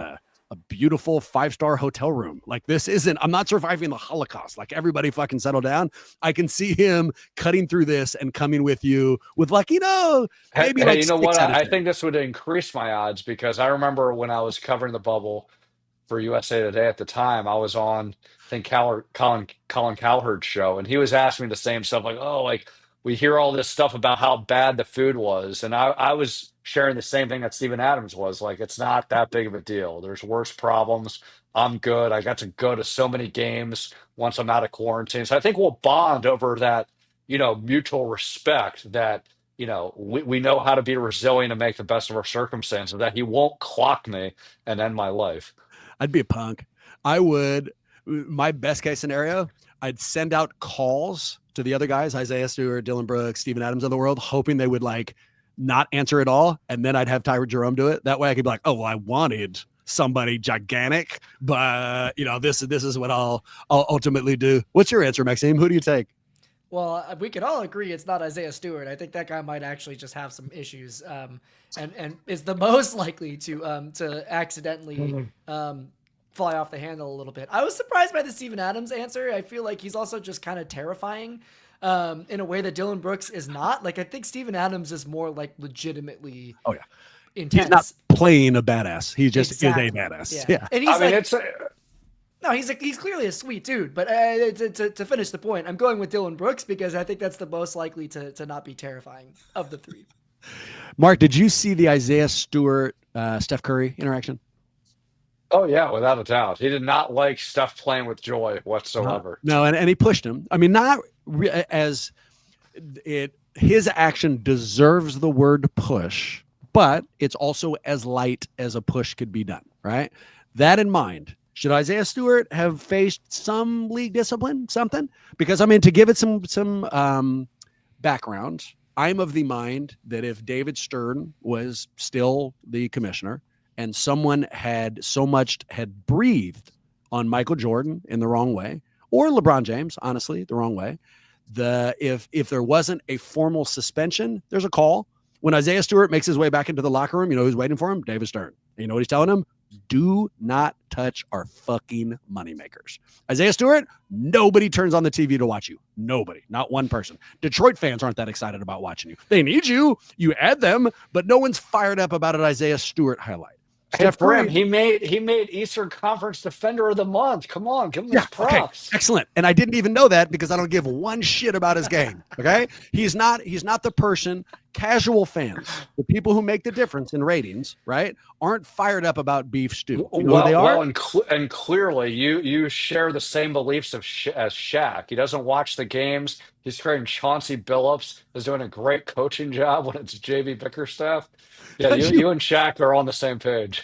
Speaker 4: a beautiful 5-star hotel room. Like this isn't, I'm not surviving the Holocaust. Like everybody fucking settle down. I can see him cutting through this and coming with you with like, maybe
Speaker 6: Hey,
Speaker 4: like
Speaker 6: you know
Speaker 4: 6
Speaker 6: what?
Speaker 4: out of
Speaker 6: I
Speaker 4: 10.
Speaker 6: think this would increase my odds because I remember when I was covering the bubble for USA Today at the time, I was on, I think, Colin Cowherd's show, and he was asking me the same stuff like, oh, like we hear all this stuff about how bad the food was. And I was sharing the same thing that Steven Adams was like, it's not that big of a deal. There's worse problems. I'm good. I got to go to so many games once I'm out of quarantine. So I think we'll bond over that, mutual respect that we know how to be resilient and make the best of our circumstances, that he won't clock me and end my life.
Speaker 4: I'd be a punk. I would, my best case scenario, I'd send out calls to the other guys, Isaiah Stewart, Dylan Brooks, Steven Adams of the world, hoping they would like not answer at all. And then I'd have Tyra Jerome do it. That way I could be like, oh, well, I wanted somebody gigantic, but this is what I'll ultimately do. What's your answer, Maxime? Who do you take?
Speaker 5: Well, we could all agree it's not Isaiah Stewart. I think that guy might actually just have some issues, and is the most likely to accidentally fly off the handle a little bit. I was surprised by the Steven Adams answer. I feel like he's also just kind of terrifying in a way that Dylan Brooks is not. Like I think Steven Adams is more like legitimately intense.
Speaker 4: He's not playing a badass. He just
Speaker 5: Exactly.
Speaker 4: is a badass.
Speaker 5: Yeah. And he's
Speaker 6: it's
Speaker 5: no, he's clearly a sweet dude. But to finish the point, I'm going with Dylan Brooks because I think that's the most likely to not be terrifying of the three.
Speaker 4: Mark, did you see the Isaiah Stewart, Steph Curry interaction?
Speaker 6: Oh yeah, without a doubt. He did not like Steph playing with joy whatsoever.
Speaker 4: No, and he pushed him. I mean, not as his action deserves the word push, but it's also as light as a push could be done, right? That in mind, should Isaiah Stewart have faced some league discipline, something? Because I mean, to give it some background, I'm of the mind that if David Stern was still the commissioner and someone had breathed on Michael Jordan in the wrong way, or LeBron James, honestly, the wrong way, if there wasn't a formal suspension, there's a call. When Isaiah Stewart makes his way back into the locker room, who's waiting for him? David Stern. And you know what he's telling him? Do not touch our fucking moneymakers. Isaiah Stewart, nobody turns on the TV to watch you. Nobody, not one person. Detroit fans aren't that excited about watching you. They need you. You add them, but no one's fired up about an Isaiah Stewart highlight.
Speaker 6: Steph Curry, he made Eastern Conference Defender of the Month. Come on, give him his props.
Speaker 4: Okay, excellent. And I didn't even know that because I don't give one shit about his game. Okay, he's not the person. Casual fans, the people who make the difference in ratings, right, aren't fired up about beef stew. You know who they are?
Speaker 6: Well, and clearly you share the same beliefs as Shaq. He doesn't watch the games. He's creating Chauncey Billups. Is doing a great coaching job when it's JV Bickerstaff. Yeah, you and Shaq are on the same page.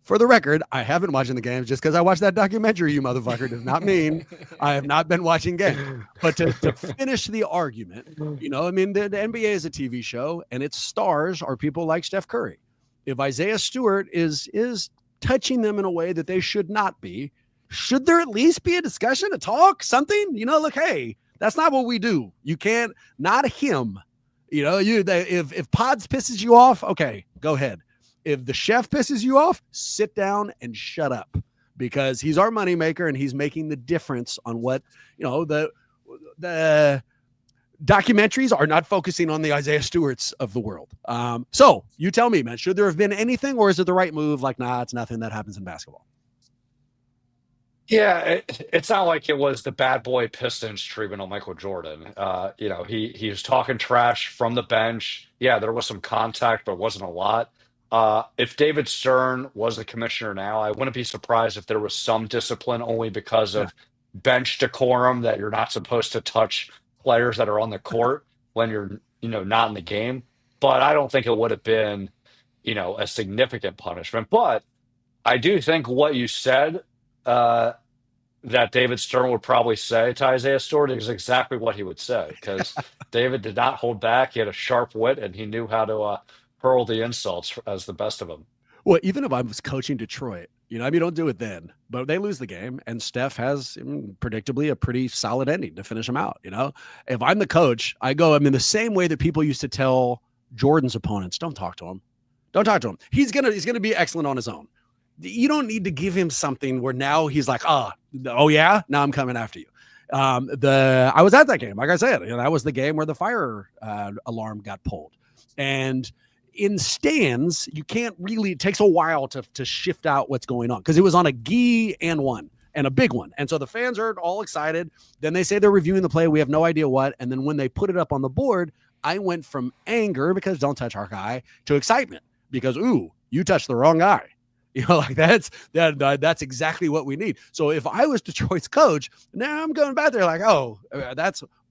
Speaker 4: For the record, I haven't watched the games just because I watched that documentary. You motherfucker does not mean I have not been watching games. But to finish the argument, I mean, the NBA is a TV show, and its stars are people like Steph Curry. If Isaiah Stewart is touching them in a way that they should not be, should there at least be a discussion, a talk, something? Look, hey, that's not what we do. You can't, not him. If Pods pisses you off, okay, go ahead. If the chef pisses you off, sit down and shut up because he's our moneymaker and he's making the difference on what, the documentaries are not focusing on the Isaiah Stewarts of the world. So you tell me, man, should there have been anything or is it the right move? Like, nah, it's nothing that happens in basketball.
Speaker 6: Yeah, it's not like it was the bad boy Pistons treatment on Michael Jordan. He was talking trash from the bench. Yeah, there was some contact, but it wasn't a lot. If David Stern was the commissioner now, I wouldn't be surprised if there was some discipline only because of bench decorum that you're not supposed to touch players that are on the court when you're, not in the game. But I don't think it would have been, a significant punishment. But I do think what you said, that David Stern would probably say to Isaiah Stewart is exactly what he would say because David did not hold back. He had a sharp wit and he knew how to hurl the insults as the best of them.
Speaker 4: Well, even if I was coaching Detroit, don't do it then, but they lose the game and Steph has predictably a pretty solid ending to finish him out. If I'm the coach, I go, the same way that people used to tell Jordan's opponents, don't talk to him. Don't talk to him. He's going to be excellent on his own. you don't need to give him something where now he's like, oh yeah, now I'm coming after you. I was at that game, like I said, that was the game where the fire alarm got pulled. And in stands, you can't really, it takes a while to shift out what's going on because it was on a gi and one and a big one. And so the fans are all excited. Then they say they're reviewing the play. We have no idea what. And then when they put it up on the board, I went from anger because don't touch our guy to excitement because, ooh, you touched the wrong guy. Like that's exactly what we need. So if I was Detroit's coach, now I'm going back there like, oh,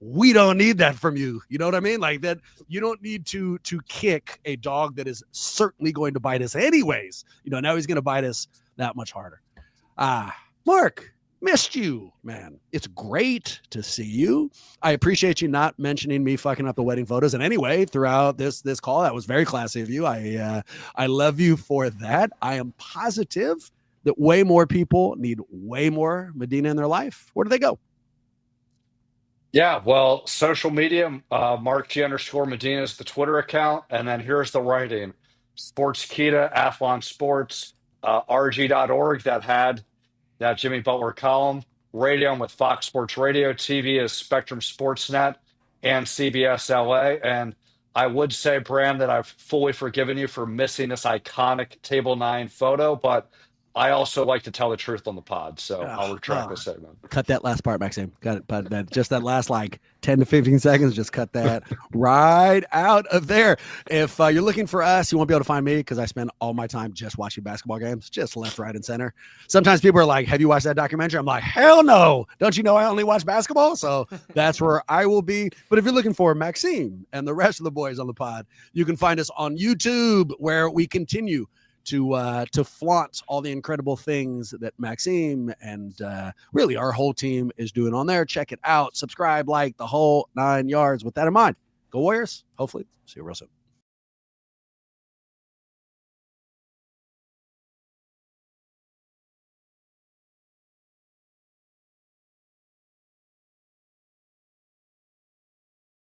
Speaker 4: we don't need that from you. You know what I mean? Like that, you don't need to kick a dog that is certainly going to bite us anyways. Now he's going to bite us that much harder. Mark, missed you, man. It's great to see you. I appreciate you not mentioning me fucking up the wedding photos in any way throughout this call. That was very classy of you. I love you for that. I am positive that way more people need way more Medina in their life. Where do they go?
Speaker 6: Yeah, well, social media, Mark G_Medina is the Twitter account. And then here's the writing. Sportskeeda, Athlon Sports, RG.org that had that Jimmy Butler column, radio with Fox Sports Radio, TV is Spectrum Sportsnet and CBS LA. And I would say, Bram, that I've fully forgiven you for missing this iconic Table 9 photo, but I also like to tell the truth on the pod, so I'll retract this segment.
Speaker 4: Cut that last part, Maxime. Got it. But just that last 10 to 15 seconds, just cut that right out of there. If you're looking for us, you won't be able to find me because I spend all my time just watching basketball games, just left, right, and center. Sometimes people are like, have you watched that documentary? I'm like, hell no. Don't you know I only watch basketball? So that's where I will be. But if you're looking for Maxime and the rest of the boys on the pod, you can find us on YouTube where we continue to flaunt all the incredible things that Maxime and really our whole team is doing on there. Check it out. Subscribe, like the whole 9 yards. With that in mind, go Warriors. Hopefully see you real soon.